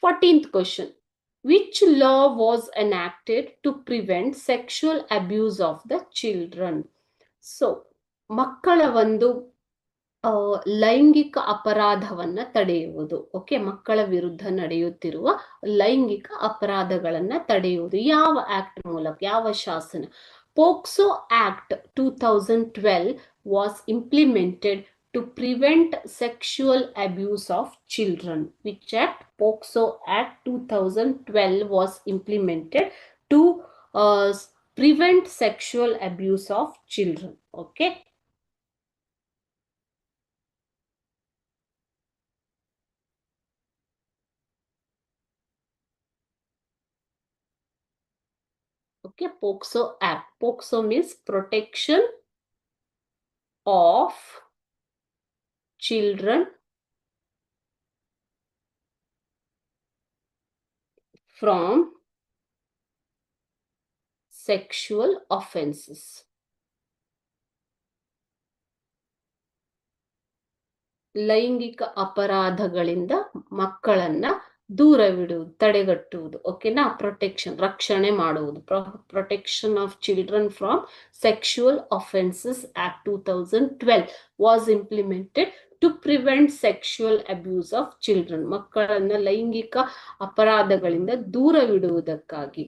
14th question. Which law was enacted to prevent sexual abuse of the children? So, ಮಕ್ಕಳ ಒಂದು ಲೈಂಗಿಕ ಅಪರಾಧವನ್ನ ತಡೆಯುವುದು. Okay, ಮಕ್ಕಳ ವಿರುದ್ಧ ನಡೆಯುತ್ತಿರುವ ಲೈಂಗಿಕ ಅಪರಾಧಗಳನ್ನ ತಡೆಯುವುದು ಯಾವ ಆಕ್ಟ್ ಮೂಲಕ, ಯಾವ ಶಾಸನ? POCSO act 2012 was implemented to prevent sexual abuse of children. Which act? Poxo Act 2012 was implemented to prevent sexual abuse of children. Okay. Okay, Poxo Act. Poxo means protection of children from sexual offenses. ಲೈಂಗಿಕ ಅಪರಾಧಗಳಿಂದ ಮಕ್ಕಳನ್ನ ದೂರವಿಡುವುದು, ತಡೆಗಟ್ಟುವುದು. ಓಕೆನಾ? Protection, ರಕ್ಷಣೆ ಮಾಡುವುದು. Protection of children from sexual offences act 2012 was implemented to prevent sexual abuse of children. ಮಕ್ಕಳನ್ನ ಲೈಂಗಿಕ ಅಪರಾಧಗಳಿಂದ ದೂರವಿಡುವುದಕ್ಕಾಗಿ